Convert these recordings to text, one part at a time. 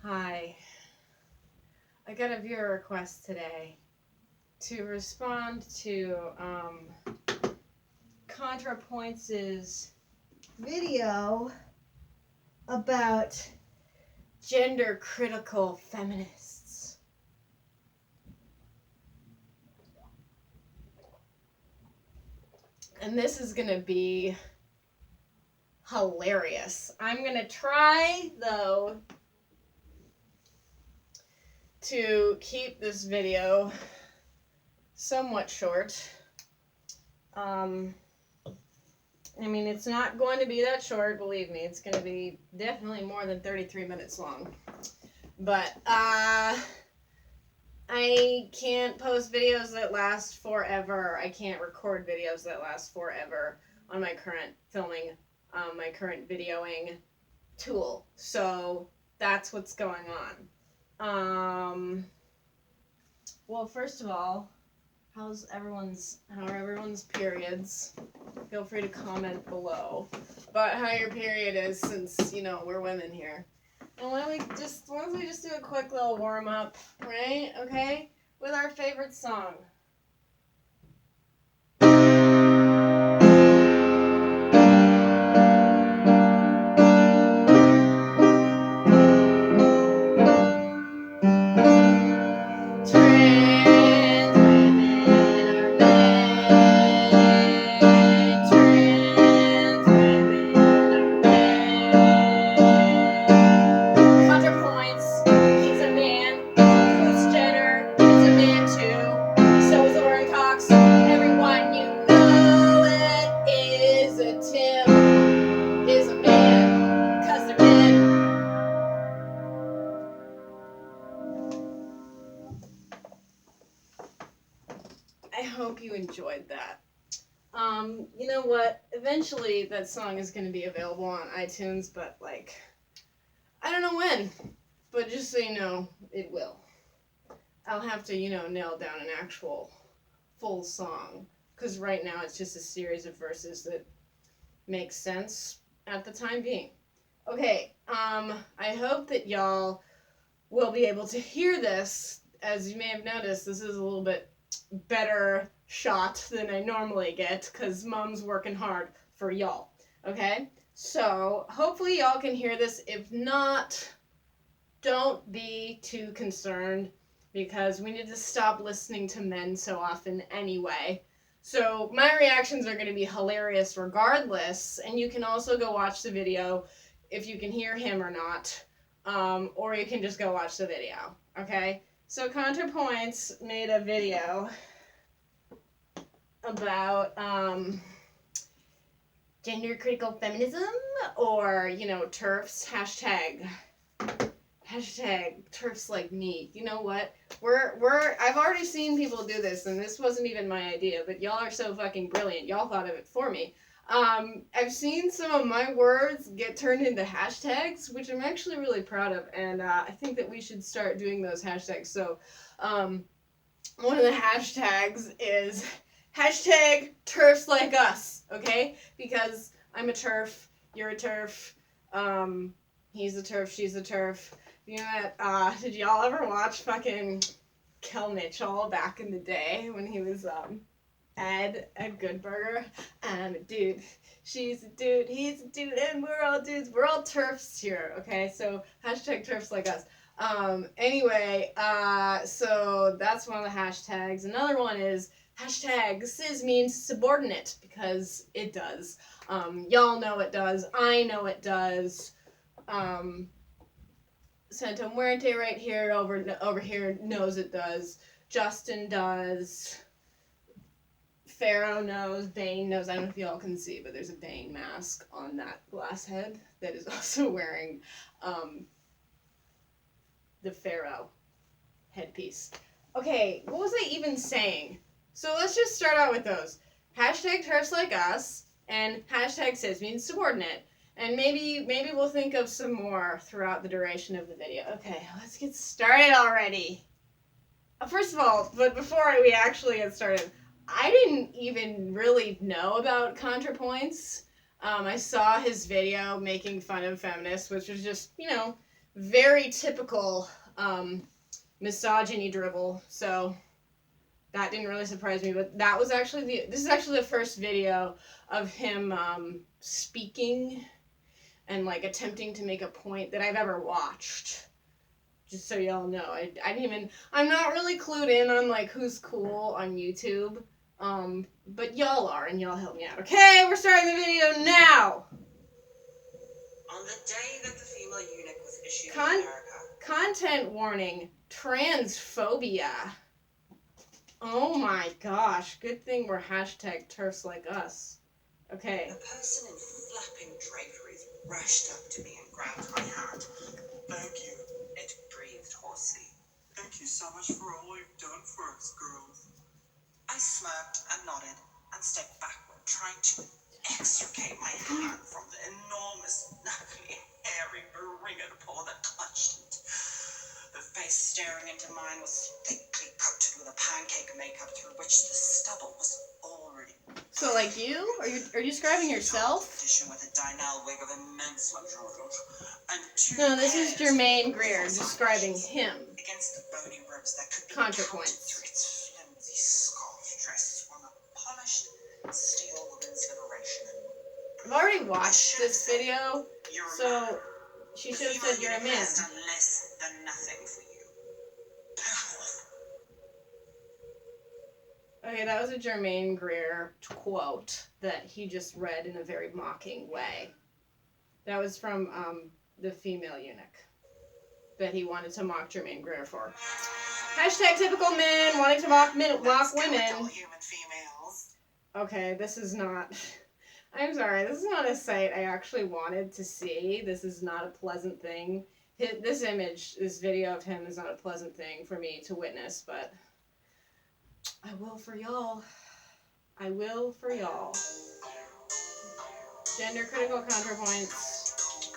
Hi. I got a viewer request today to respond to ContraPoints' video about gender critical feminists. And this is gonna be hilarious. I'm gonna try, though, to keep this video somewhat short. I mean, it's not going to be that short, believe me. It's going to be definitely more than 33 minutes long. But, I can't post videos that last forever. I can't record videos that last forever on my current filming, my current videoing tool. So, that's what's going on. Well, first of all, how are everyone's periods? Feel free to comment below about how your period is, since, we're women here. And why don't we just do a quick little warm up, right? Okay? With our favorite song. I hope you enjoyed that. You know what? Eventually that song is going to be available on iTunes, but I don't know when. But just so you know, it will. I'll have to, nail down an actual full song, because right now it's just a series of verses that make sense at the time being. Okay, I hope that y'all will be able to hear this. As you may have noticed, this is a little bit better shot than I normally get, because Mom's working hard for y'all. Okay? So, hopefully y'all can hear this. If not, don't be too concerned, because we need to stop listening to men so often anyway. So, my reactions are going to be hilarious regardless, and you can also go watch the video if you can hear him or not, or you can just go watch the video, okay? So, ContraPoints made a video about gender critical feminism, or, terfs, hashtag terfs like me. You know what? I've already seen people do this, and this wasn't even my idea, but y'all are so fucking brilliant. Y'all thought of it for me. I've seen some of my words get turned into hashtags, which I'm actually really proud of, and I think that we should start doing those hashtags. So, one of the hashtags is hashtag terfs like us, okay? Because I'm a terf, you're a terf, he's a terf, she's a terf. You know that, did y'all ever watch fucking Kel Mitchell back in the day when he was, Ed Good Burger? I'm a dude, she's a dude, he's a dude, and we're all dudes. We're all terfs here, okay? So, hashtag terfs like us. Anyway, so that's one of the hashtags. Another one is hashtag cis means subordinate, because it does. Y'all know it does. I know it does. Santa Muerte right here over here knows it does. Justin does. Pharaoh knows. Bane knows. I don't know if y'all can see, but there's a Bane mask on that glass head that is also wearing the Pharaoh headpiece. Okay, what was I even saying? So let's just start out with those. Hashtag terfs like us, and hashtag cis means subordinate. And maybe we'll think of some more throughout the duration of the video. Okay, let's get started already. First of all, but before we actually get started, I didn't even really know about ContraPoints. I saw his video making fun of feminists, which was just, very typical misogyny dribble, so that didn't really surprise me, but that was actually this is actually the first video of him speaking and like attempting to make a point that I've ever watched. Just so y'all know, I'm not really clued in on like who's cool on YouTube, but y'all are, and y'all help me out. Okay, we're starting the video now. On the day that the female eunuch was issued in America. Content warning, transphobia. Oh my gosh, good thing we're hashtag terfs like us. Okay. A person in flapping draperies rushed up to me and grabbed my hand. Thank you. It breathed hoarsely. Thank you so much for all you've done for us, girls. I smirked and nodded and stepped backward, trying to extricate my hand from the enormous, knuckly, hairy, ringed paw that clutched it. The face staring into mine was thickly coated with a pancake makeup through which the stubble was already. So, like you? Are you describing yourself? Competition with a Dynel wig of immense luxury. No, this is Jermaine Greer describing him. Against the bony ribs that could be contrapoints through its flimsy scarf dress on a polished steel woman's liberation. I've already watched this video, so she should have said you're a man. Has done less than nothing for you. Okay, that was a Jermaine Greer quote that he just read in a very mocking way. That was from the female eunuch that he wanted to mock Jermaine Greer for. Hashtag typical men wanting to mock women. Human females. Okay, this is not... I'm sorry, this is not a sight I actually wanted to see. This is not a pleasant thing. This image, this video of him is not a pleasant thing for me to witness, but I will for y'all. I will for y'all. Gender critical contrapoints,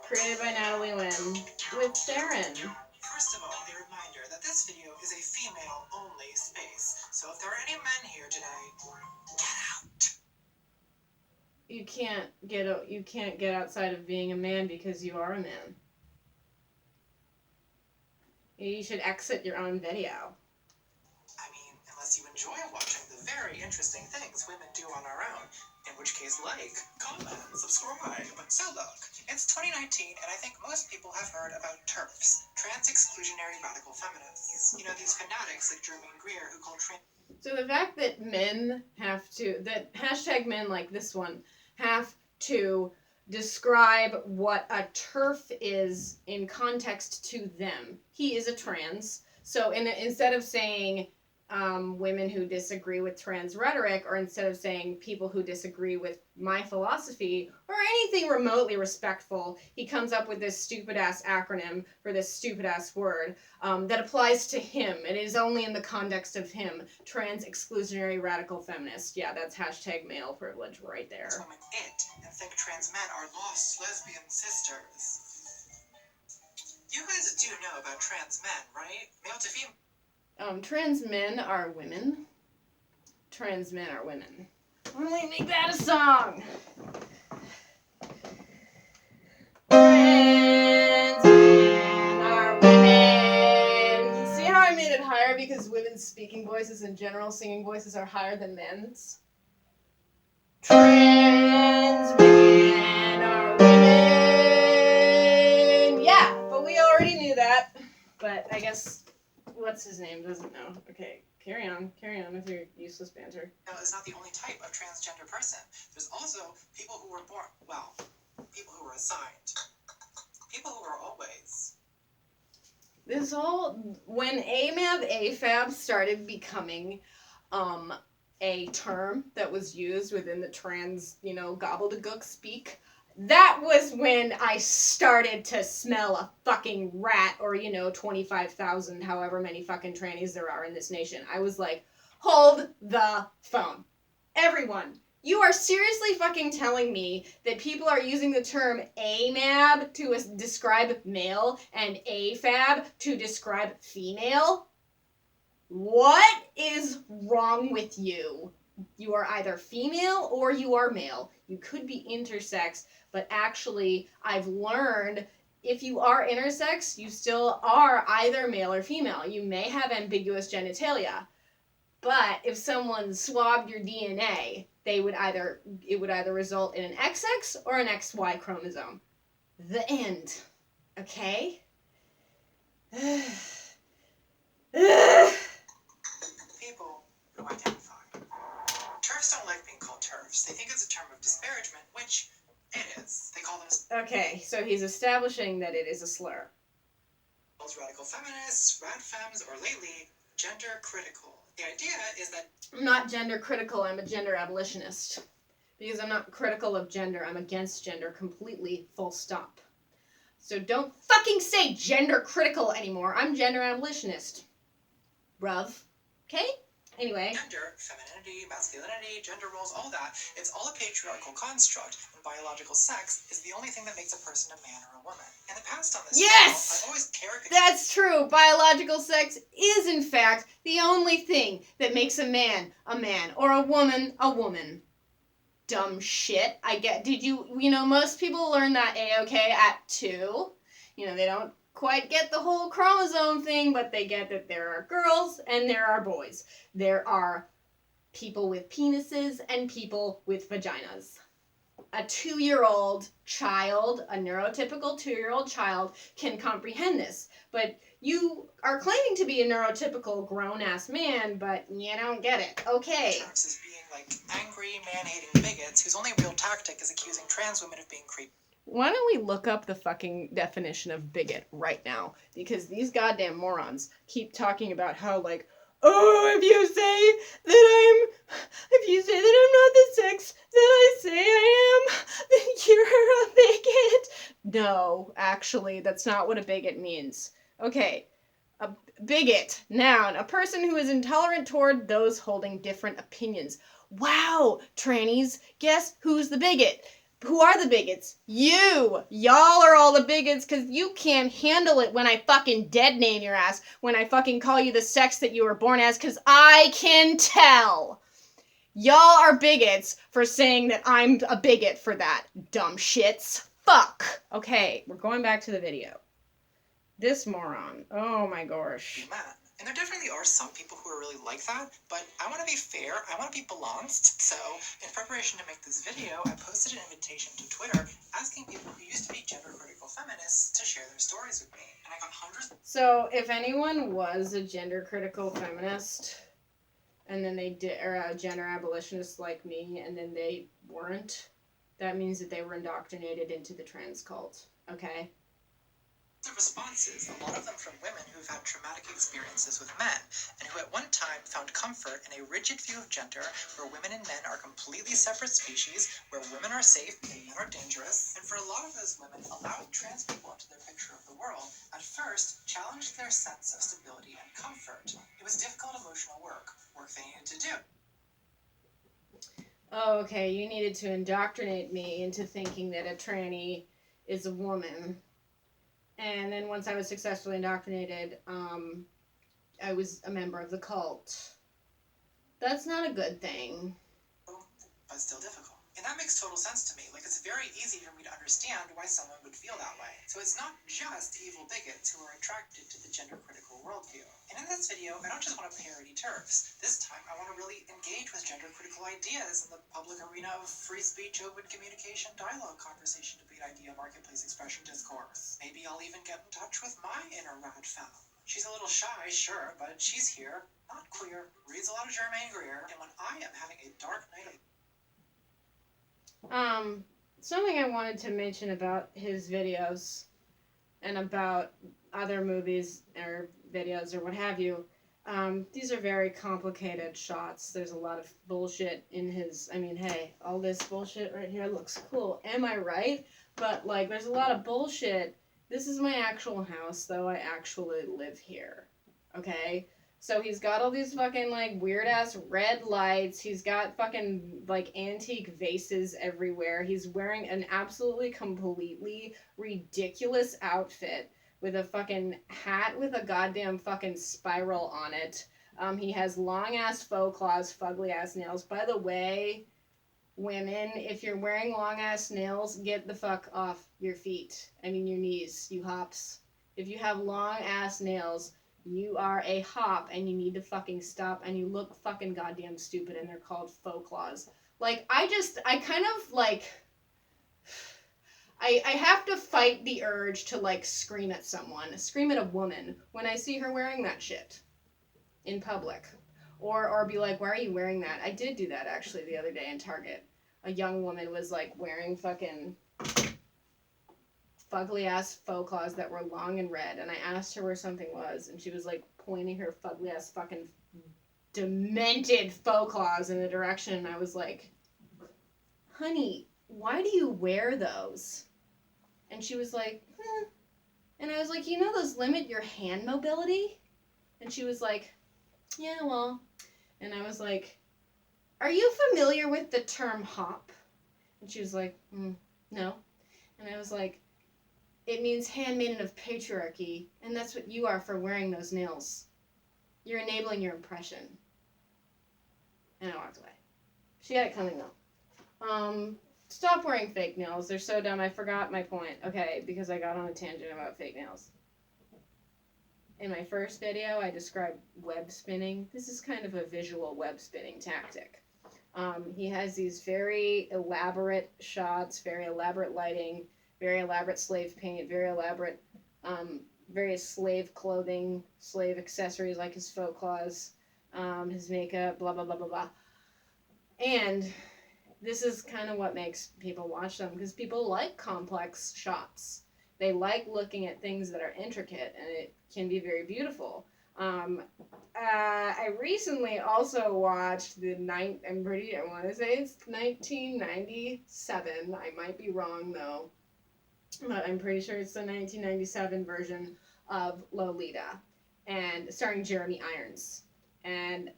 created by Natalie Wynn, with Darren. First of all, a reminder that this video is a female-only space, so if there are any men here today, get out. You can't get outside of being a man because you are a man. You should exit your own video. I mean, unless you enjoy watching the very interesting things women do on our own, in which case like, comment, subscribe. So look, it's 2019 and I think most people have heard about terfs, trans-exclusionary radical feminists. You know, these fanatics like Jermaine Greer who call trans... So the fact that men have to, that hashtag men like this one, have to describe what a terf is in context to them. He is a trans, so instead of saying women who disagree with trans rhetoric, or instead of saying people who disagree with my philosophy, or anything remotely respectful, he comes up with this stupid-ass acronym for this stupid-ass word that applies to him. It is only in the context of him. Trans exclusionary radical feminist. Yeah, that's hashtag male privilege right there. Women and think trans men are lost lesbian sisters. You guys do know about trans men, right? Male to female. Trans men are women. Trans men are women. Why don't we make that a song? Trans men are women. See how I made it higher because women's speaking voices and general singing voices are higher than men's? Trans men are women. Yeah, but we already knew that. But I guess... What's his name? Doesn't know. Okay, carry on with your useless banter. Now, is not the only type of transgender person. There's also people who were born, well, people who were assigned. People who are always. This whole, when AFAB started becoming a term that was used within the trans, gobbledygook speak, that was when I started to smell a fucking rat, or, 25,000, however many fucking trannies there are in this nation. I was like, hold the phone. Everyone, you are seriously fucking telling me that people are using the term AMAB to describe male and AFAB to describe female? What is wrong with you? You are either female or you are male. You could be intersex, but actually, I've learned if you are intersex, you still are either male or female. You may have ambiguous genitalia, but if someone swabbed your DNA, it would either result in an XX or an XY chromosome. The end. Okay? People who identify. Terfs don't like being called terfs. They think it's a term of disparagement, which it is. They call them Okay, so he's establishing that it is a slur. radical feminists, rad femmes, or lately, gender critical. The idea is that I'm not gender critical, I'm a gender abolitionist. Because I'm not critical of gender, I'm against gender completely, full stop. So don't fucking say gender critical anymore. I'm gender abolitionist. Bruv. Okay? Anyway. gender, femininity, masculinity, gender roles, all that, it's all a patriarchal construct, and biological sex is the only thing that makes a person a man or a woman. In the past on this Yes! channel, I've always caricatured... That's true. Biological sex is, in fact, the only thing that makes a man, or a woman, a woman. Dumb shit. Most people learn that A-OK at 2. They don't quite get the whole chromosome thing, but they get that there are girls and there are boys. There are people with penises and people with vaginas. A 2-year-old child, a neurotypical 2-year-old child, can comprehend this. But you are claiming to be a neurotypical grown-ass man, but you don't get it. Okay. Terfs as being like angry, man-hating bigots whose only real tactic is accusing trans women of being creepy. Why don't we look up the fucking definition of bigot right now? Because these goddamn morons keep talking about how, like, oh, if you say that I'm not the sex that I say I am, then you're a bigot. No, actually, that's not what a bigot means. Okay, a bigot, noun, a person who is intolerant toward those holding different opinions. Wow, trannies, guess who's the bigot? Who are the bigots? You! Y'all are all the bigots because you can't handle it when I fucking dead name your ass, when I fucking call you the sex that you were born as, because I can tell! Y'all are bigots for saying that I'm a bigot for that, dumb shits. Fuck! Okay, we're going back to the video. This moron. Oh my gosh. Man. And there definitely are some people who are really like that, but I want to be fair, I want to be balanced, so in preparation to make this video, I posted an invitation to Twitter asking people who used to be gender-critical feminists to share their stories with me, and I got hundreds. So, if anyone was a gender-critical feminist, and then or a gender abolitionist like me, and then they weren't, that means that they were indoctrinated into the trans cult, okay? The responses, a lot of them from women who've had traumatic experiences with men, and who at one time found comfort in a rigid view of gender where women and men are completely separate species, where women are safe and men are dangerous. And for a lot of those women, allowing trans people into their picture of the world at first challenged their sense of stability and comfort. It was difficult emotional work they needed to do. Oh, okay, you needed to indoctrinate me into thinking that a tranny is a woman. And then once I was successfully indoctrinated, I was a member of the cult. That's not a good thing. But still difficult. And that makes total sense to me. Like, it's very easy for me to understand why someone would feel that way. So it's not just evil bigots who are attracted to the gender-critical worldview. And in this video, I don't just want to parody terfs. This time, I want to really engage with gender-critical ideas in the public arena of free speech, open communication, dialogue, conversation, debate, idea, marketplace, expression, discourse. Maybe I'll even get in touch with my inner rad femme. She's a little shy, sure, but she's here, not queer, reads a lot of Germaine Greer, and when I am having a dark night of... Something I wanted to mention about his videos and about other movies or videos or what have you, these are very complicated shots. There's a lot of bullshit in his, hey, all this bullshit right here looks cool. Am I right? But, like, there's a lot of bullshit. This is my actual house, though I actually live here. Okay? So he's got all these fucking, like, weird-ass red lights. He's got fucking, like, antique vases everywhere. He's wearing an absolutely, completely ridiculous outfit with a fucking hat with a goddamn fucking spiral on it. He has long-ass faux claws, fugly-ass nails. By the way, Women, if you're wearing long-ass nails, get the fuck off your feet. I mean your knees, you hops. If you have long-ass nails, you are a hop and you need to fucking stop, and you look fucking goddamn stupid, and they're called faux claws. Like, I kind of, like, I have to fight the urge to, like, scream at someone, scream at a woman when I see her wearing that shit in public. Or be like, why are you wearing that? I did do that, actually, the other day in Target. A young woman was, like, wearing fucking fugly-ass faux claws that were long and red, and I asked her where something was, and she was, like, pointing her fugly-ass fucking demented faux claws in a direction, and I was like, honey, why do you wear those? And she was like, And I was like, you know those limit your hand mobility? And she was like, yeah, well. And I was like, are you familiar with the term hop? And she was like, no. And I was like, it means handmaiden of patriarchy, and that's what you are for wearing those nails. You're enabling your oppression. And I walked away. She had it coming though. Stop wearing fake nails. They're so dumb. I forgot my point. Okay, because I got on a tangent about fake nails. In my first video, I described web spinning. This is kind of a visual web spinning tactic. He has these very elaborate shots, very elaborate lighting, very elaborate slave paint, very elaborate various slave clothing, slave accessories like his faux claws, his makeup, blah, blah, blah, blah, blah. And this is kind of what makes people watch them, because people like complex shots. They like looking at things that are intricate, and it can be very beautiful. I recently also watched I want to say it's 1997. I might be wrong, though. But I'm pretty sure it's the 1997 version of Lolita, and starring Jeremy Irons. And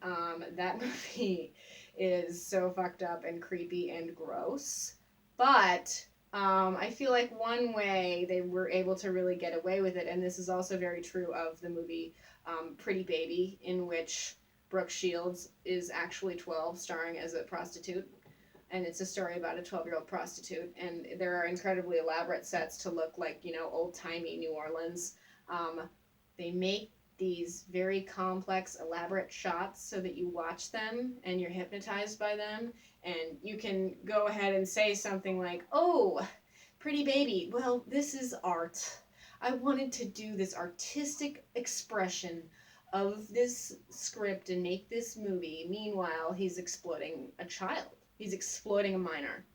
that movie is so fucked up and creepy and gross. But I feel like one way they were able to really get away with it, and this is also very true of the movie Pretty Baby, in which Brooke Shields is actually 12, starring as a prostitute. And it's a story about a 12-year-old prostitute, and there are incredibly elaborate sets to look like, old-timey New Orleans. They make these very complex, elaborate shots so that you watch them and you're hypnotized by them, and you can go ahead and say something like, oh, Pretty Baby, well, this is art. I wanted to do this artistic expression of this script and make this movie. Meanwhile, he's exploiting a child. He's exploiting a minor.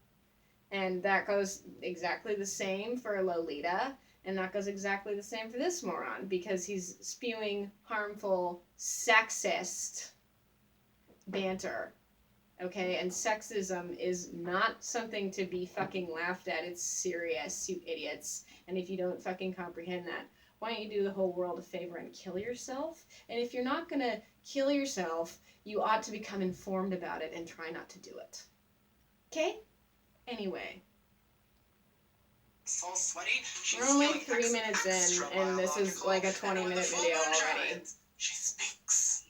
And that goes exactly the same for Lolita, and that goes exactly the same for this moron, because he's spewing harmful, sexist banter. Okay? And sexism is not something to be fucking laughed at. It's serious, you idiots. And if you don't fucking comprehend that, why don't you do the whole world a favor and kill yourself? And if you're not gonna kill yourself, you ought to become informed about it and try not to do it. Okay? Anyway. So sweaty. We're only 3 minutes in, and this is like a 20-minute video already. She speaks.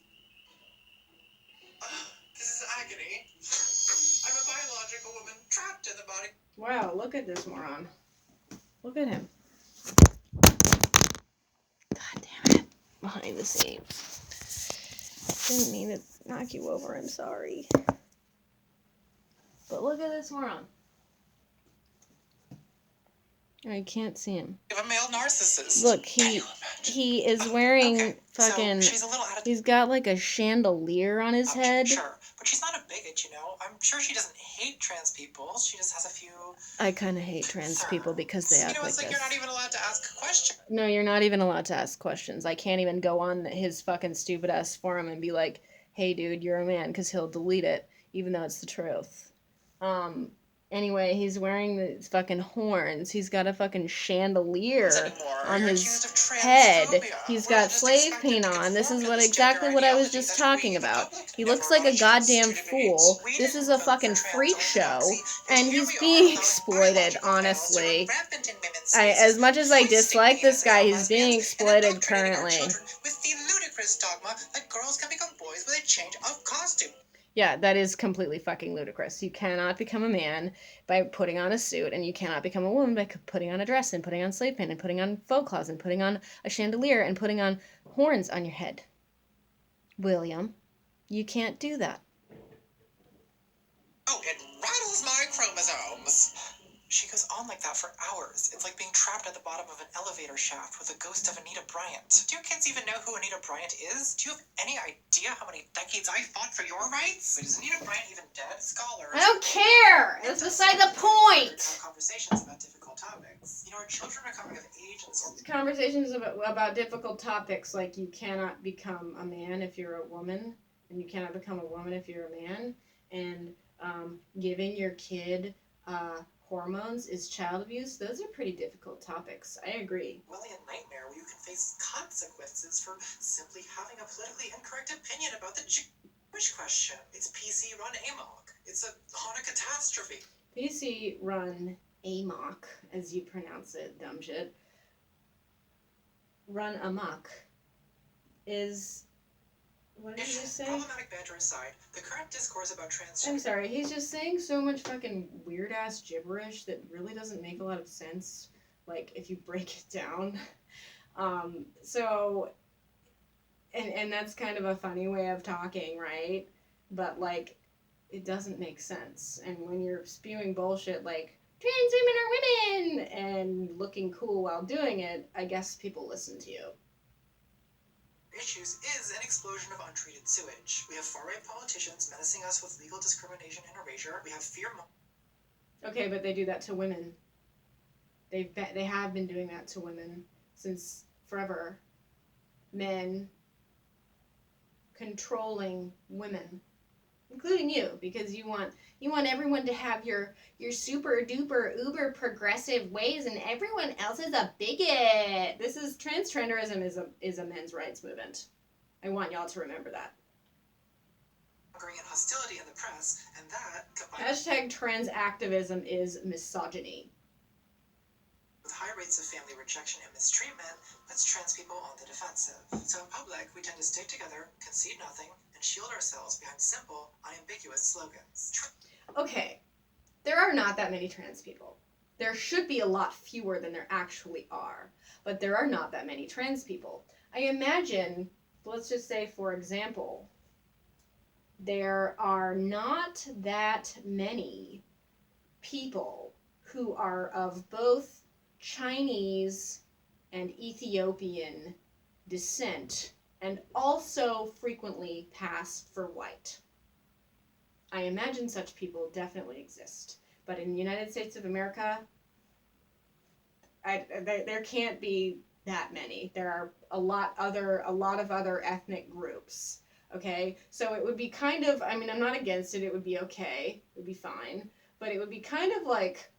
This is agony. I'm a biological woman trapped in the body. Wow, look at this moron. Look at him. God damn it. Behind the scenes. Didn't mean to knock you over, I'm sorry. But look at this moron. I can't see him. You have a male narcissist. Look, he is wearing fucking... So she's a little out of... He's got like a chandelier on his head. Sure, but she's not a bigot, I'm sure she doesn't hate trans people. She just has a few... I kind of hate trans people because they act like it's like this. You're not even allowed to ask questions. No, you're not even allowed to ask questions. I can't even go on his fucking stupid ass forum and be like, hey dude, you're a man, because he'll delete it, even though it's the truth. Anyway, he's wearing the fucking horns. He's got a fucking chandelier on his head. He's got slave paint on. This is exactly what I was just talking about. He looks like a goddamn fool. This is a fucking freak show, and he's being exploited, honestly. As much as I dislike this guy, he's being exploited currently. With the ludicrous dogma that girls can become boys with a change of costume. Yeah, that is completely fucking ludicrous. You cannot become a man by putting on a suit, and you cannot become a woman by putting on a dress and putting on slave pin and putting on faux claws and putting on a chandelier and putting on horns on your head. William, you can't do that. Oh, it rattles my chromosomes. She goes on like that for hours. It's like being trapped at the bottom of an elevator shaft with the ghost of Anita Bryant. Do your kids even know who Anita Bryant is? Do you have any idea how many decades I fought for your rights? Wait, is Anita Bryant even dead? Scholars... I don't care! That's beside the point! Have conversations about difficult topics. You know, our children are coming of age in this... Conversations about difficult topics, like you cannot become a man if you're a woman, and you cannot become a woman if you're a man, and giving your kid hormones is child abuse. Those are pretty difficult topics. I agree. Really a nightmare where you can face consequences for simply having a politically incorrect opinion about the Jewish question. It's PC run amok. It's a Hanukkah catastrophe. PC run amok, as you pronounce it, dumb shit. Run amok is... What did you just say? Problematic banter aside, the current discourse about transgender... I'm sorry, he's just saying so much fucking weird-ass gibberish that really doesn't make a lot of sense, like, if you break it down. And that's kind of a funny way of talking, right? But, like, it doesn't make sense. And when you're spewing bullshit like, trans women are women, and looking cool while doing it, I guess people listen to you. Issues is an explosion of untreated sewage. We have far-right politicians menacing us with legal discrimination and erasure. We have fear... Okay, but they do that to women. They have been doing that to women since forever. Men controlling women, including you, because you want everyone to have your super duper uber progressive ways, and everyone else is a bigot. This is transgenderism is a men's rights movement. I want y'all to remember that. And hostility in the press, and that Hashtag trans activism is misogyny. With high rates of family rejection and mistreatment, puts trans people on the defensive. So in public, we tend to stick together, concede nothing, and shield ourselves behind simple, unambiguous slogans. Okay, there are not that many trans people. There should be a lot fewer than there actually are, but there are not that many trans people. I imagine, let's just say, for example, there are not that many people who are of both Chinese and Ethiopian descent and also frequently pass for white. I imagine such people definitely exist, but in the United States of America, there can't be that many. There are a lot of other ethnic groups. Okay, so it would be kind of, I mean, I'm not against it. It would be okay. It would be fine, but it would be kind of like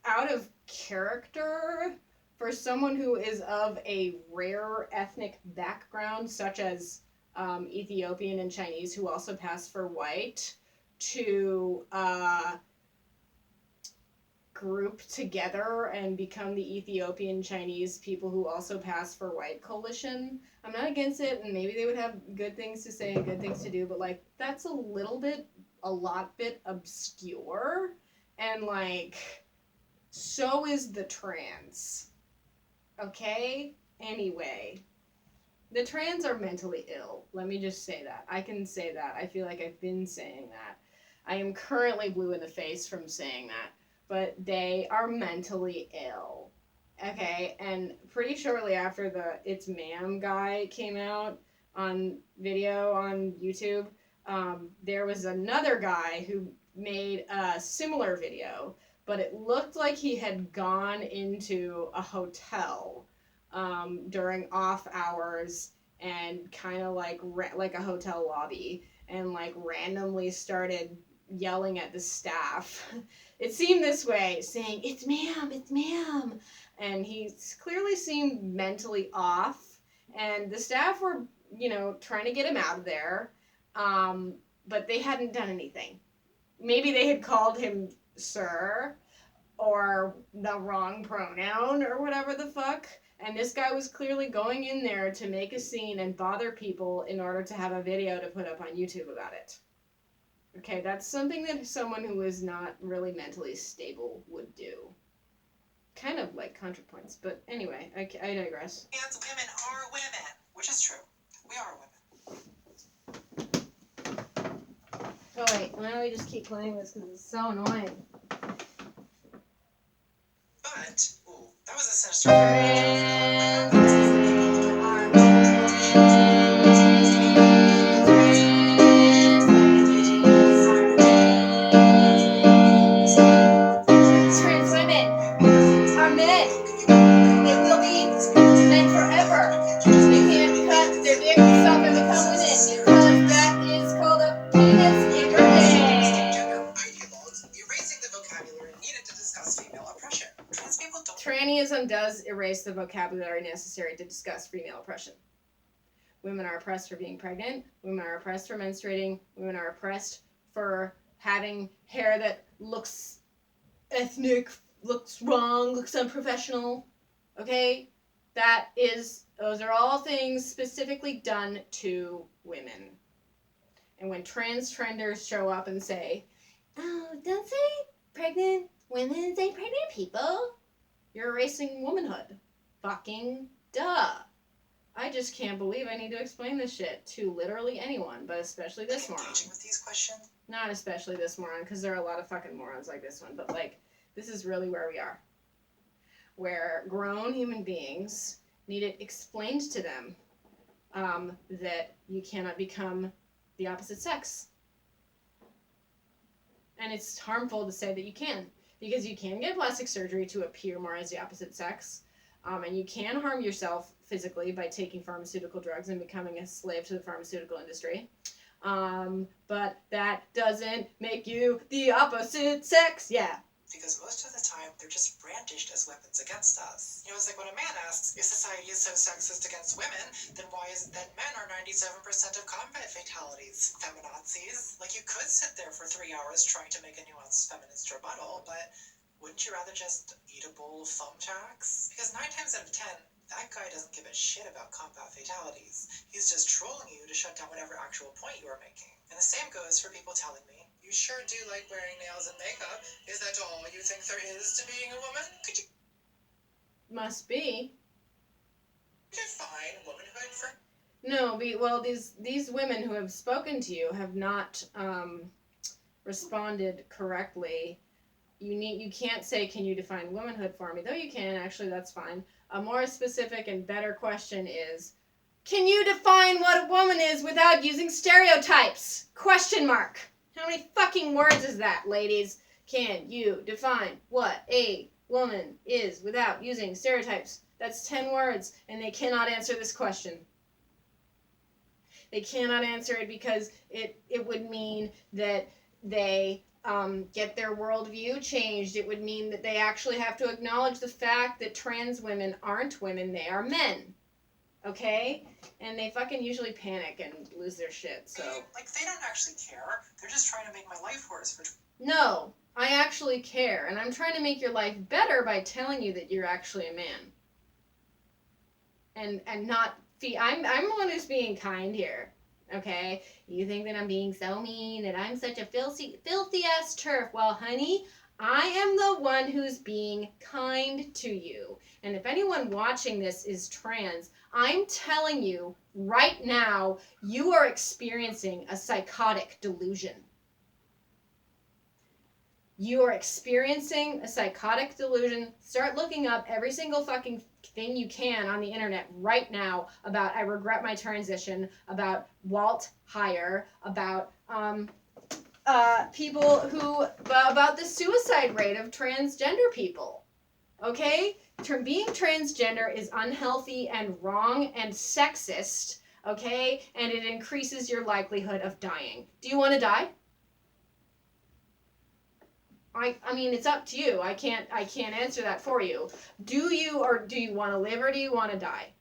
out of character for someone who is of a rare ethnic background, such as Ethiopian and Chinese, who also pass for white, to group together and become the Ethiopian Chinese people who also pass for white coalition. I'm not against it, and maybe they would have good things to say and good things to do, but like that's a lot bit obscure, and like so is the trans. Okay? Anyway, the trans are mentally ill. Let me just say that. I can say that. I feel like I've been saying that. I am currently blue in the face from saying that. But they are mentally ill. Okay? And pretty shortly after the It's Ma'am guy came out on video on YouTube, there was another guy who made a similar video, but it looked like he had gone into a hotel during off hours and kind of like a hotel lobby, and like randomly started yelling at the staff. It seemed this way, saying, "It's ma'am," and he clearly seemed mentally off, and the staff were, trying to get him out of there, but they hadn't done anything. Maybe they had called him sir, or the wrong pronoun, or whatever the fuck, And this guy was clearly going in there to make a scene and bother people in order to have a video to put up on YouTube about it. Okay, that's something that someone who is not really mentally stable would do. Kind of like contrapoints, but anyway, I digress. And women are women, which is true. We are women. Oh wait, why don't we just keep playing this because it's so annoying. But, ooh, that was a sinister. Trans women are men. They will be men forever. They can't cut their dicks off and become women because that is called a penis in your head. Gender ideologues erasing the vocabulary needed to discuss female oppression. Trans people don't. Trannyism does erase the vocabulary necessary to discuss female oppression. Women are oppressed for being pregnant. Women are oppressed for menstruating. Women are oppressed for having hair that looks ethnic, looks wrong, looks unprofessional. Okay? Those are all things specifically done to women. And when trans trenders show up and say, oh, don't say pregnant women, say pregnant people, you're erasing womanhood. Fucking duh. I just can't believe I need to explain this shit to literally anyone, but especially this moron. Engaging with these questions. Not especially this moron, because there are a lot of fucking morons like this one, but like, this is really where we are. Where grown human beings need it explained to them that you cannot become the opposite sex. And it's harmful to say that you can, because you can get plastic surgery to appear more as the opposite sex, and you can harm yourself physically by taking pharmaceutical drugs and becoming a slave to the pharmaceutical industry. But that doesn't make you the opposite sex. Yeah. Because most of the time, they're just brandished as weapons against us. You know, it's like when a man asks, if society is so sexist against women, then why is it that men are 97% of combat fatalities? Feminazis. Like, you could sit there for 3 hours trying to make a nuanced feminist rebuttal, but wouldn't you rather just eat a bowl of thumbtacks? Because 9 times out of 10, that guy doesn't give a shit about combat fatalities. He's just trolling you to shut down whatever actual point you are making. And the same goes for people telling me, you sure do like wearing nails and makeup. Is that all you think there is to being a woman? Could you Must be. define womanhood for... No, well, these women who have spoken to you have not responded correctly. You can't say, can you define womanhood for me? Though you can, actually, that's fine. A more specific and better question is, can you define what a woman is without using stereotypes? Question mark. How many fucking words is that, ladies? Can you define what a woman is without using stereotypes? That's 10 words, and they cannot answer this question. They cannot answer it because it would mean that they get their worldview changed. It would mean that they actually have to acknowledge the fact that trans women aren't women, they are men. Okay? And they fucking usually panic and lose their shit, so... Like, they don't actually care. They're just trying to make my life worse for... No, I actually care, and I'm trying to make your life better by telling you that you're actually a man. And not... I'm the one who's being kind here, okay? You think that I'm being so mean, that I'm such a filthy-ass turf. Well, honey, I am the one who's being kind to you. And if anyone watching this is trans, I'm telling you right now, you are experiencing a psychotic delusion. You are experiencing a psychotic delusion. Start looking up every single fucking thing you can on the internet right now about I regret my transition, about Walt Heyer, about people who, about the suicide rate of transgender people. Okay? Being transgender is unhealthy and wrong and sexist, okay? And it increases your likelihood of dying. Do you want to die? I mean, it's up to you. I can't answer that for you. Do you want to live or do you want to die?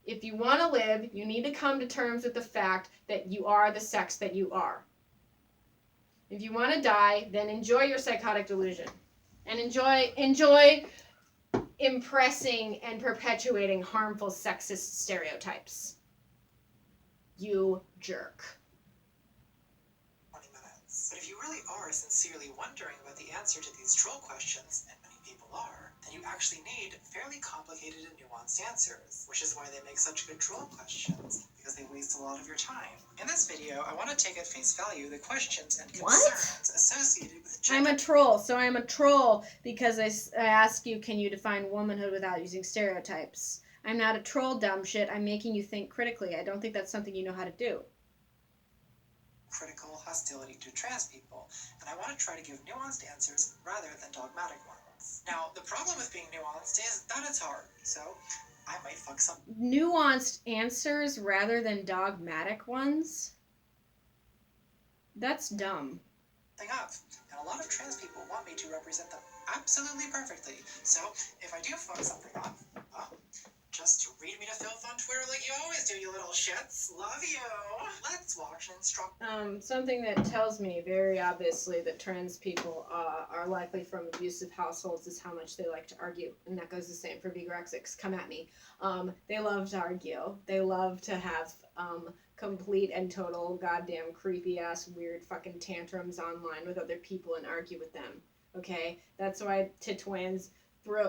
If you want to live, you need to come to terms with the fact that you are the sex that you are. If you want to die, then enjoy your psychotic delusion. And enjoy impressing and perpetuating harmful sexist stereotypes. You jerk. 20 minutes. But if you really are sincerely wondering about the answer to these troll questions, and many people are, then you actually need fairly complicated and nuanced answers, which is why they make such good troll questions, because they waste a lot of your time. In this video, I want to take at face value the questions and concerns associated with gender. I'm a troll, so I'm a troll because I ask you, can you define womanhood without using stereotypes? I'm not a troll, dumb shit. I'm making you think critically. I don't think that's something you know how to do. Critical hostility to trans people, and I want to try to give nuanced answers rather than dogmatic ones. Now, the problem with being nuanced is that it's hard, so I might fuck some Nuanced answers rather than dogmatic ones? That's dumb. thing up, and a lot of trans people want me to represent them absolutely perfectly. So, if I do fuck something up, just read me to filth on Twitter like you always do, you little shits. Love you. Let's watch an instruct. Something that tells me very obviously that trans people are likely from abusive households is how much they like to argue. And that goes the same for vegorexics. Come at me. They love to argue. They love to have complete and total goddamn creepy ass weird fucking tantrums online with other people and argue with them. Okay? That's why twins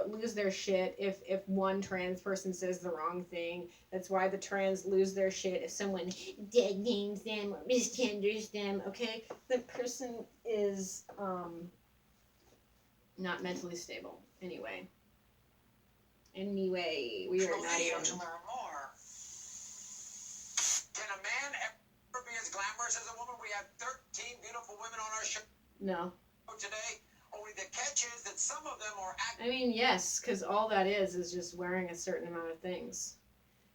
lose their shit if one trans person says the wrong thing. That's why the trans lose their shit if someone dead names them or misgenders them. Okay, the person is not mentally stable. Anyway, we are not even. To learn more. Can a man ever be as glamorous as a woman? We have 13 beautiful women on our show No. today. Only the catch is that some of them are I mean, yes, because all that is just wearing a certain amount of things.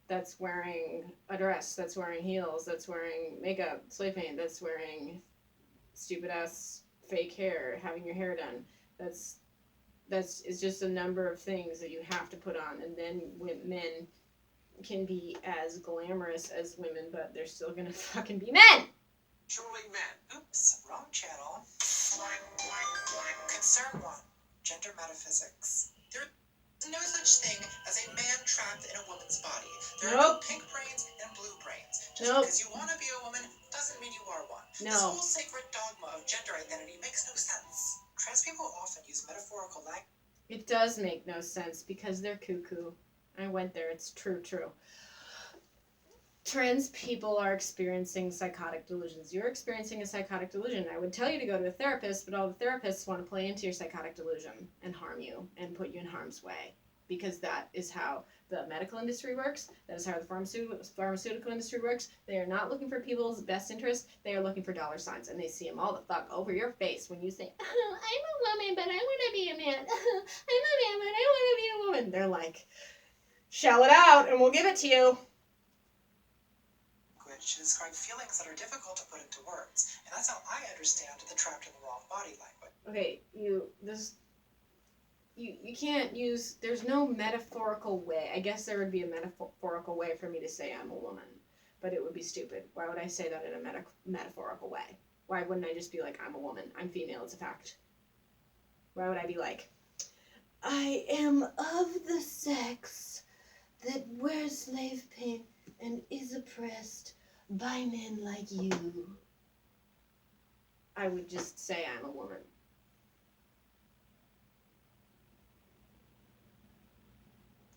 That's wearing a dress, that's wearing heels, that's wearing makeup, spray paint, that's wearing stupid ass fake hair, having your hair done. That's it's just a number of things that you have to put on, and then men can be as glamorous as women, but they're still gonna fucking be men. truly men. Oops, wrong channel. Concern 1. Gender metaphysics. There is no such thing as a man trapped in a woman's body. There are no pink brains and blue brains. Just because you want to be a woman doesn't mean you are one. No. This whole sacred dogma of gender identity makes no sense. Trans people often use metaphorical language. It does make no sense because they're cuckoo. I went there. It's true. Trans people are experiencing psychotic delusions. You're experiencing a psychotic delusion. I would tell you to go to a therapist, but all the therapists want to play into your psychotic delusion and harm you and put you in harm's way, because that is how the medical industry works. That is how the pharmaceutical industry works. They are not looking for people's best interest. They are looking for dollar signs, and they see them all the fuck over your face when you say, oh, I'm a woman, but I want to be a man. I'm a man, but I want to be a woman. They're like, shell it out, and we'll give it to you. To describe feelings that are difficult to put into words, and that's how I understand the trapped in the wrong body language. Okay, you can't use. There's no metaphorical way. I guess there would be a metaphorical way for me to say I'm a woman, but it would be stupid. Why would I say that in a metaphorical way? Why wouldn't I just be like, I'm a woman, I'm female, it's a fact? Why would I be like, I am of the sex that wears slave paint and is oppressed by men like you? I would just say I'm a woman.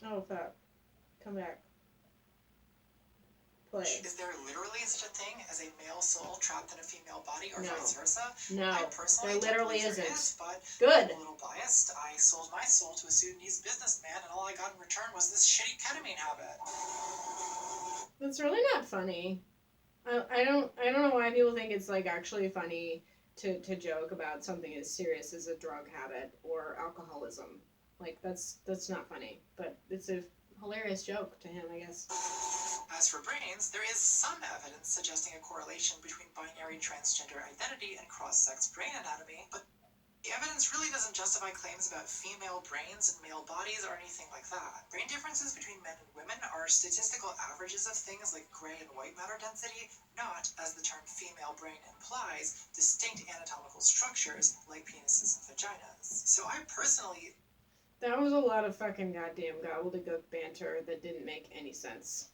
Oh, fuck. Come back. Play. Is there literally such a thing as a male soul trapped in a female body, or No. vice versa? No, I personally there literally don't believe there isn't. is, but Good. I'm a little biased. I sold my soul to a Sudanese businessman, and all I got in return was this shitty ketamine habit. That's really not funny. I don't know why people think it's like actually funny to joke about something as serious as a drug habit or alcoholism. Like that's not funny, but it's a hilarious joke to him, I guess. As for brains, there is some evidence suggesting a correlation between binary transgender identity and cross-sex brain anatomy, but the evidence really doesn't justify claims about female brains and male bodies or anything like that. Brain differences between men and women are statistical averages of things like gray and white matter density, not, as the term female brain implies, distinct anatomical structures like penises and vaginas. So I personally... That was a lot of fucking goddamn gobbledygook banter that didn't make any sense.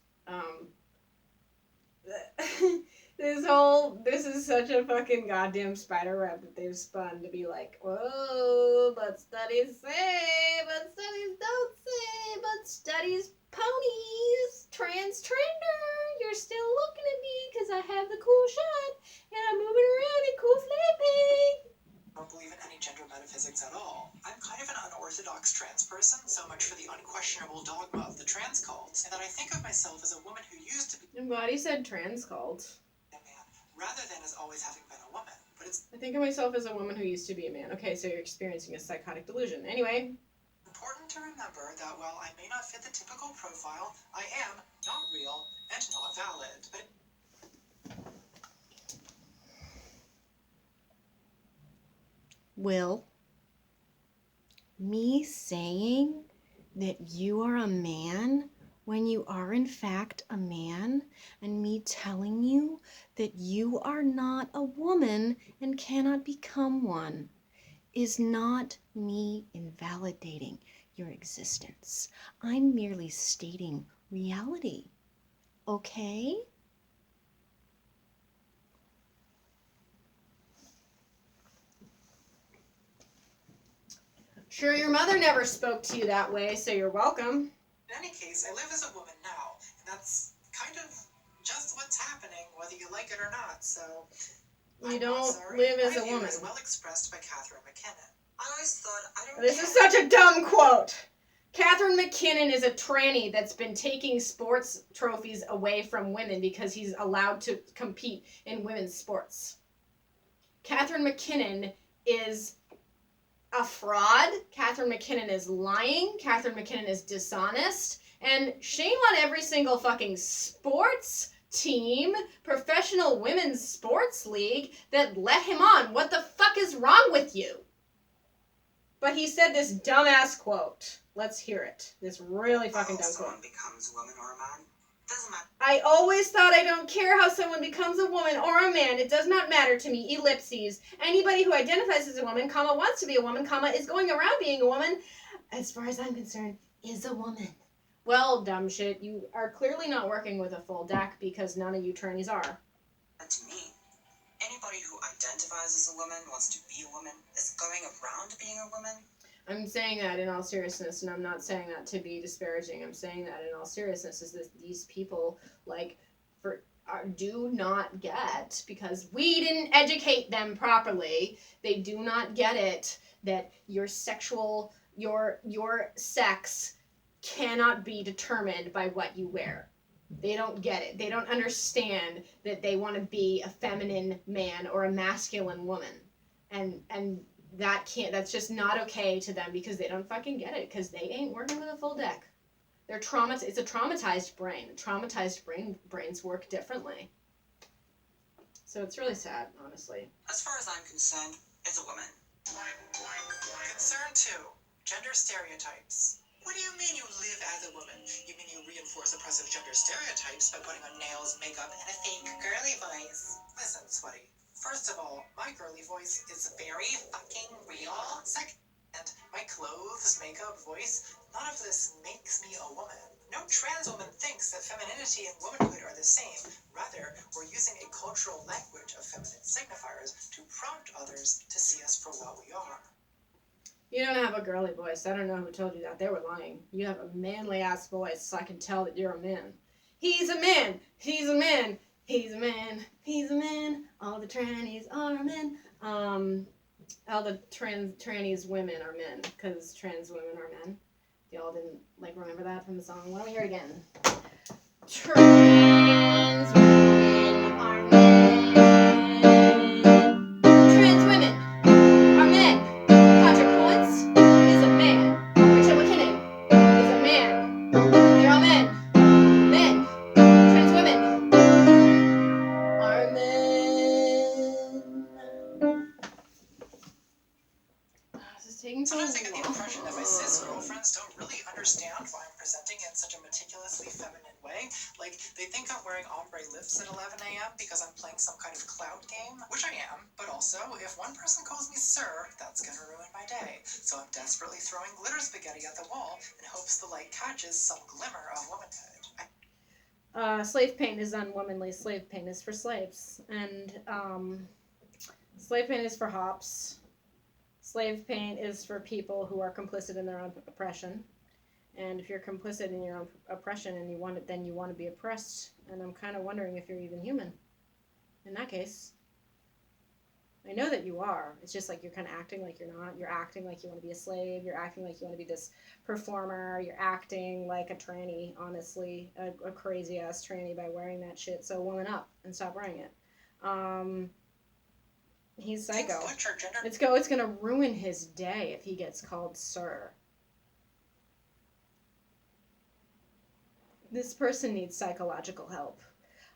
This is such a fucking goddamn spider web that they've spun to be like, whoa, but studies say, but studies don't say, but studies ponies, transgender, you're still looking at me because I have the cool shot and I'm moving around in cool flipping. I don't believe in any gender metaphysics at all. I'm kind of an unorthodox trans person, so much for the unquestionable dogma of the trans cult, and that I think of myself as a woman who used to be I'm glad he said trans cult. a man, rather than as always having been a woman. But it's I think of myself as a woman who used to be a man. Okay, so you're experiencing a psychotic delusion. Anyway. important to remember that while I may not fit the typical profile, I am not real and not valid. But Will, me saying that you are a man when you are in fact a man, and me telling you that you are not a woman and cannot become one, is not me invalidating your existence. I'm merely stating reality. Okay? Sure, your mother never spoke to you that way, so you're welcome. in any case, I live as a woman now, and that's kind of just what's happening, whether you like it or not, so... You don't live as a My view woman. is well expressed by Catherine McKinnon. I always thought I don't This care. is such a dumb quote. Catherine McKinnon is a tranny that's been taking sports trophies away from women because he's allowed to compete in women's sports. Catherine McKinnon is a fraud. Catherine McKinnon is lying. Catherine McKinnon is dishonest. And shame on every single fucking sports team, professional women's sports league that let him on. What the fuck is wrong with you? But he said this dumbass quote. Let's hear it. This really fucking dumb quote. Someone becomes a woman or a man. Doesn't matter. I always thought I don't care how someone becomes a woman or a man. It does not matter to me. Ellipses. Anybody who identifies as a woman, comma, wants to be a woman, comma, is going around being a woman, as far as I'm concerned, is a woman. Well, dumb shit, you are clearly not working with a full deck because none of you trannies are. And to me, anybody who identifies as a woman, wants to be a woman, is going around being a woman. I'm saying that in all seriousness, and I'm not saying that to be disparaging. I'm saying that in all seriousness is that these people, do not get, because we didn't educate them properly, they do not get it that your sex cannot be determined by what you wear. They don't get it. They don't understand that they want to be a feminine man or a masculine woman. And that's just not okay to them because they don't fucking get it, because they ain't working with a full deck. They're it's a traumatized brain. Traumatized brains work differently. So it's really sad, honestly. As far as I'm concerned, it's a woman. Concern 2. Gender stereotypes. What do you mean you live as a woman? You mean you reinforce oppressive gender stereotypes by putting on nails, makeup, and a fake girly voice? Listen, sweaty. First of all, my girly voice is very fucking real. Second, my clothes, makeup, voice, none of this makes me a woman. No trans woman thinks that femininity and womanhood are the same. Rather, we're using a cultural language of feminine signifiers to prompt others to see us for what we are. You don't have a girly voice. I don't know who told you that. They were lying. You have a manly ass voice, so I can tell that you're a man. He's a man. He's a man. He's a man. He's a man. All the trannies are men. All the trannies women are men, because trans women are men. Y'all didn't remember that from the song. Why don't we hear it again? Trans women are men. Trans women are men. Contrapoints is a man. Rachel McKinnon is a man. They're all men. Men. Trans women are men. This is It's taking so long. Sometimes I get the impression that my cis girlfriends don't really understand why I'm presenting in such a meticulously feminine way. Like, they think I'm wearing ombre lips at 11 a.m. because I'm playing some kind of cloud game, which I am, but also, if one person calls me sir, that's gonna ruin my day. So I'm desperately throwing glitter spaghetti at the wall in hopes the light catches some glimmer of womanhood. Slave paint is unwomanly. Slave paint is for slaves. And, slave paint is for hops. Slave paint is for people who are complicit in their own oppression. And if you're complicit in your own oppression and you want it, then you want to be oppressed. And I'm kind of wondering if you're even human. In that case, I know that you are. It's just like you're kind of acting like you're not. You're acting like you want to be a slave. You're acting like you want to be this performer. You're acting like a tranny, honestly, a crazy ass tranny by wearing that shit. So woman up and stop wearing it. He's psycho. It's gonna ruin his day if he gets called sir. This person needs psychological help.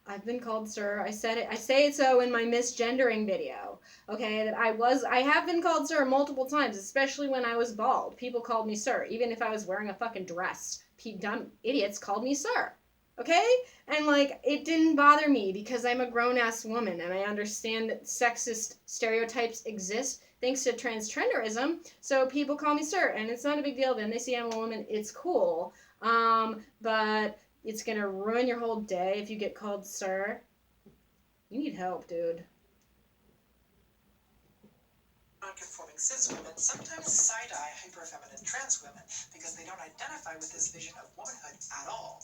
I've been called sir. I said it. I say it so in my misgendering video. Okay, that I have been called sir multiple times, especially when I was bald. People called me sir, even if I was wearing a fucking dress. Dumb idiots called me sir. Okay? And, like, it didn't bother me because I'm a grown-ass woman and I understand that sexist stereotypes exist thanks to transgenderism. So people call me sir, and it's not a big deal. Then they see I'm a woman. It's cool. But it's gonna ruin your whole day if you get called sir. You need help, dude. Non-conforming cis women sometimes side-eye hyper-feminine trans women because they don't identify with this vision of womanhood at all.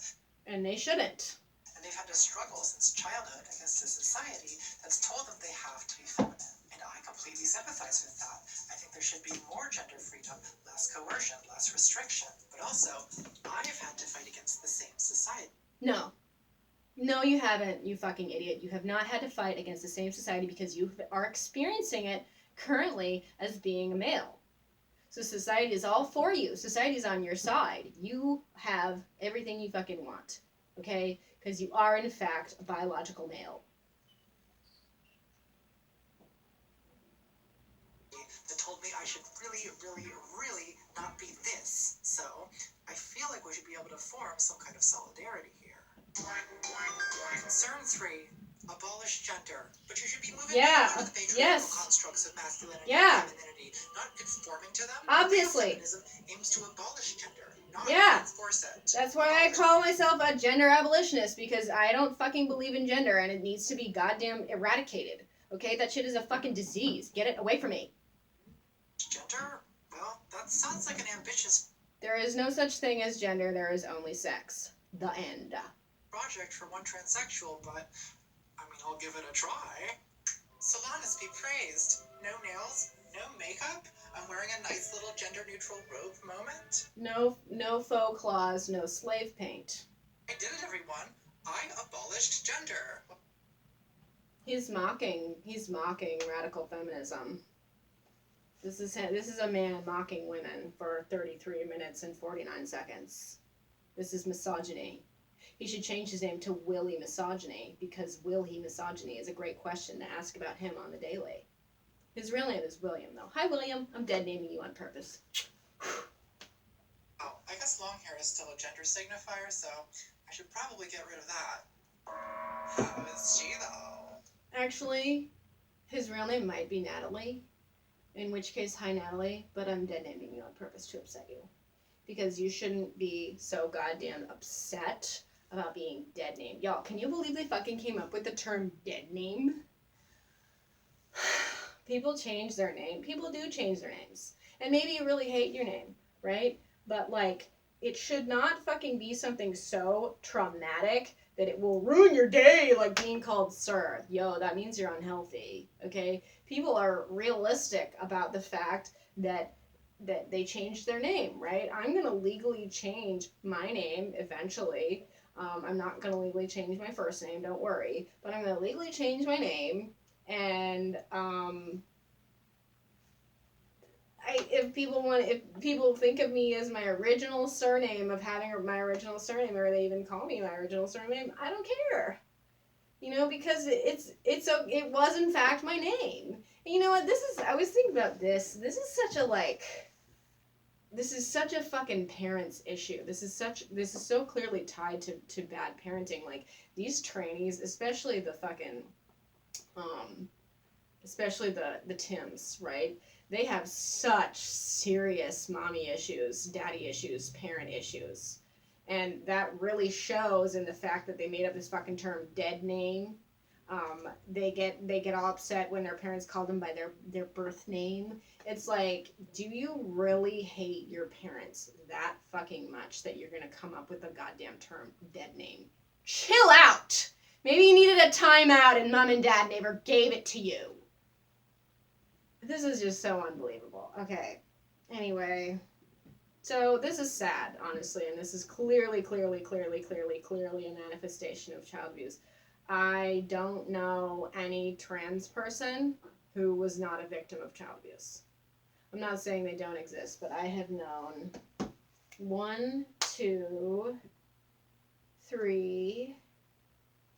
And they shouldn't. And they've had to struggle since childhood against a society that's told them they have to be feminine. And I completely sympathize with that. I think there should be more gender freedom, less coercion, less restriction. But also, I've had to fight against the same society. No. No, you haven't, you fucking idiot. You have not had to fight against the same society because you are experiencing it currently as being a male. So society is all for you. Society is on your side. You have everything you fucking want, okay? Because you are, in fact, a biological male. That told me I should really, really, really not be this. So I feel like we should be able to form some kind of solidarity here. Concern 3. Abolish gender. But you should be moving beyond the patriarchal constructs of masculinity and femininity, not conforming to them. Obviously. Feminism aims to abolish gender, not enforce it. That's why I call myself a gender abolitionist, because I don't fucking believe in gender and it needs to be goddamn eradicated. Okay? That shit is a fucking disease. Get it away from me. Gender? Well, that sounds like an ambitious There is no such thing as gender. There is only sex. The end. project for one transsexual, but I mean, I'll give it a try. Solanas be praised. No nails, no makeup. I'm wearing a nice little gender-neutral robe moment. No faux claws, no slave paint. I did it, everyone. I abolished gender. He's mocking radical feminism. This is a man mocking women for 33 minutes and 49 seconds. This is misogyny. He should change his name to Willie Misogyny, because will he misogyny is a great question to ask about him on the daily. His real name is William, though. Hi, William. I'm dead naming you on purpose. Oh, I guess long hair is still a gender signifier, so I should probably get rid of that. How is she, though? Actually, his real name might be Natalie, in which case, hi, Natalie, but I'm dead naming you on purpose to upset you. Because you shouldn't be so goddamn upset about being dead named. Y'all, can you believe they fucking came up with the term dead name? People change their name. People do change their names. And maybe you really hate your name, right? But, like, it should not fucking be something so traumatic that it will ruin your day, like being called sir. Yo, that means you're unhealthy, okay? People are realistic about the fact that they changed their name, right? I'm going to legally change my name eventually. I'm not going to legally change my first name, don't worry. But I'm going to legally change my name. And if people think of me as my original surname, of having my original surname, or they even call me my original surname, I don't care. You know, because it was in fact my name. You know what? I was thinking about this. This is such a fucking parents issue. This is so clearly tied to bad parenting. Like, these trannies, especially the fucking, especially the Tims, right? They have such serious mommy issues, daddy issues, parent issues. And that really shows in the fact that they made up this fucking term, dead name. They get all upset when their parents call them by their birth name. It's like, do you really hate your parents that fucking much that you're gonna come up with a goddamn term, dead name? Chill out! Maybe you needed a timeout and mom and dad never gave it to you. This is just so unbelievable. Okay. Anyway. So this is sad, honestly, and this is clearly a manifestation of child abuse. I don't know any trans person who was not a victim of child abuse. I'm not saying they don't exist, but I have known 1, 2, 3,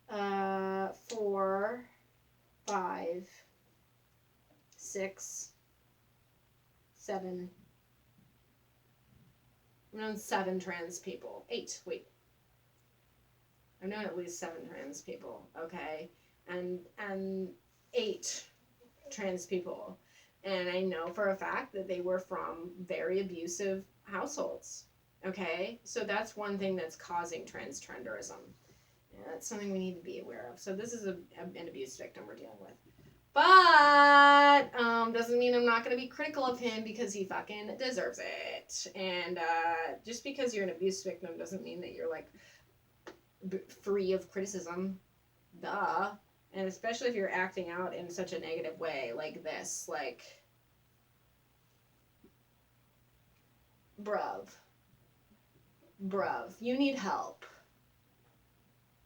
4, 5, 6, 7. I've known 7 trans people. 8, wait. I've known at least 7 trans people, okay? And 8 trans people. And I know for a fact that they were from very abusive households, okay? So that's one thing that's causing transgenderism. Yeah, that's something we need to be aware of. So this is an abuse victim we're dealing with. But doesn't mean I'm not going to be critical of him because he fucking deserves it. And just because you're an abuse victim doesn't mean that you're, like, free of criticism. Duh. And especially if you're acting out in such a negative way like this. Like, bruv, you need help.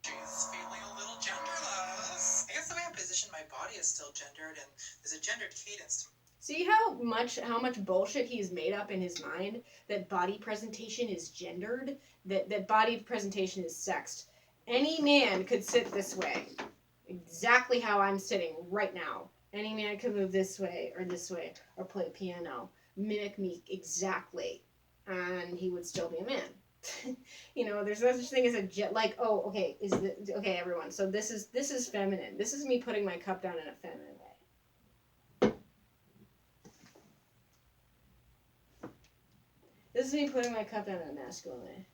She's feeling a little genderless. I guess the way I position my body is still gendered, and there's a gendered cadence to See how much bullshit he's made up in his mind? That body presentation is gendered? That body presentation is sexed. Any man could sit this way. Exactly how I'm sitting right now. Any man could move this way, or play piano. Mimic me exactly. And he would still be a man. You know, there's no such thing as okay, everyone. So this is feminine. This is me putting my cup down in a feminine way. This is me putting my cup down in a masculine way.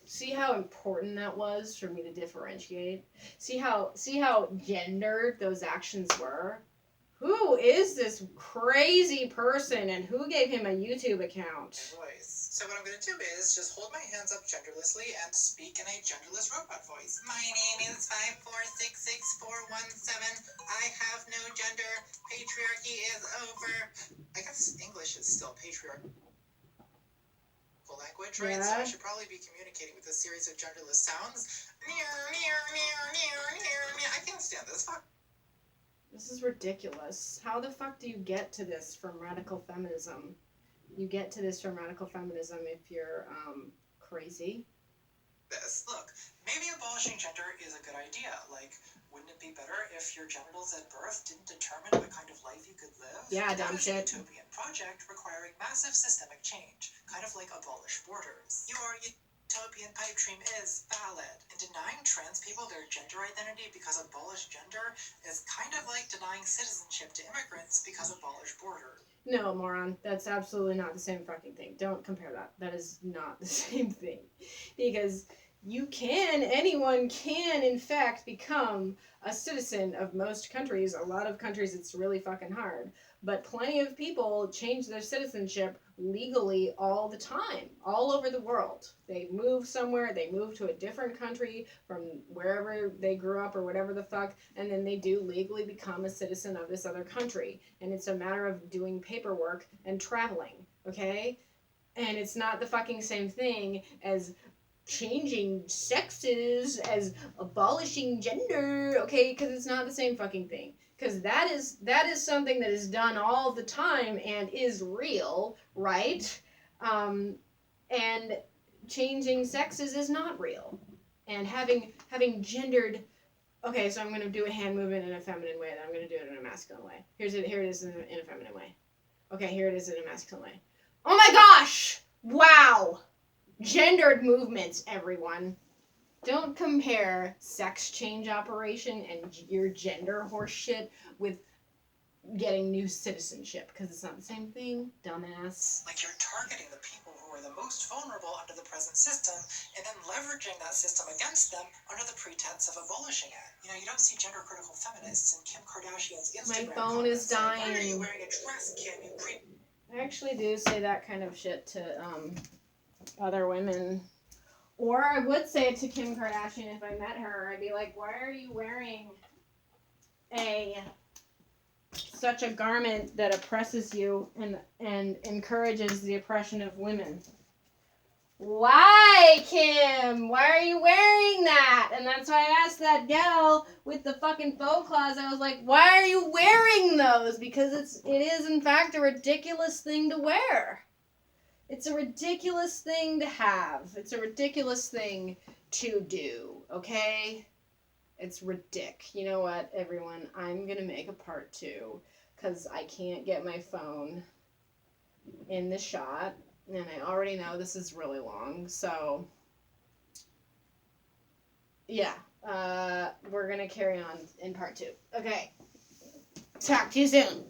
See how important that was for me to differentiate? See how gendered those actions were? Who is this crazy person and who gave him a YouTube account? voice. So what I'm going to do is just hold my hands up genderlessly and speak in a genderless robot voice. My name is 5466417. I have no gender. Patriarchy is over. I guess English is still patriarchal language, right? Yeah. So I should probably be communicating with a series of genderless sounds. I can't stand this. Fuck. This is ridiculous. How the fuck do you get to this from radical feminism? You get to this from radical feminism if you're crazy. Look, maybe abolishing gender is a good idea. Like, wouldn't it be better if your genitals at birth didn't determine what kind of life you could live? Yeah, That dumb is shit. a utopian project requiring massive systemic change, kind of like abolish borders. Your utopian pipe dream is valid, and denying trans people their gender identity because abolish gender is kind of like denying citizenship to immigrants because abolish borders. No, moron. That's absolutely not the same fucking thing. Don't compare that. That is not the same thing. Because anyone can, in fact, become a citizen of most countries. A lot of countries, it's really fucking hard. But plenty of people change their citizenship legally all the time, all over the world. They move somewhere, they move to a different country from wherever they grew up or whatever the fuck, and then they do legally become a citizen of this other country. And it's a matter of doing paperwork and traveling, okay? And it's not the fucking same thing as changing sexes, as abolishing gender, okay? Because it's not the same fucking thing. Because that is something that is done all the time and is real, right? And changing sexes is not real. And having gendered Okay, so I'm gonna do a hand movement in a feminine way, then I'm gonna do it in a masculine way. Here it is in a feminine way. Okay, here it is in a masculine way. Oh my gosh! Wow! Gendered movements, everyone. Don't compare sex change operation and your gender horseshit with getting new citizenship, because it's not the same thing, dumbass. Like you're targeting the people who are the most vulnerable under the present system and then leveraging that system against them under the pretense of abolishing it. You know, you don't see gender critical feminists in Kim Kardashian's Instagram. My phone is comments like, why are you dying. wearing a dress, Kim? You creep. I actually do say that kind of shit to other women. Or I would say it to Kim Kardashian if I met her. I'd be like, why are you wearing such a garment that oppresses you and encourages the oppression of women? Why, Kim? Why are you wearing that? And that's why I asked that gal with the fucking faux claws. I was like, why are you wearing those? Because it is in fact a ridiculous thing to wear. It's a ridiculous thing to have. It's a ridiculous thing to do, okay? It's ridiculous. You know what, everyone? I'm going to make a part 2 because I can't get my phone in the shot. And I already know this is really long. So, yeah. We're going to carry on in part 2. Okay. Talk to you soon.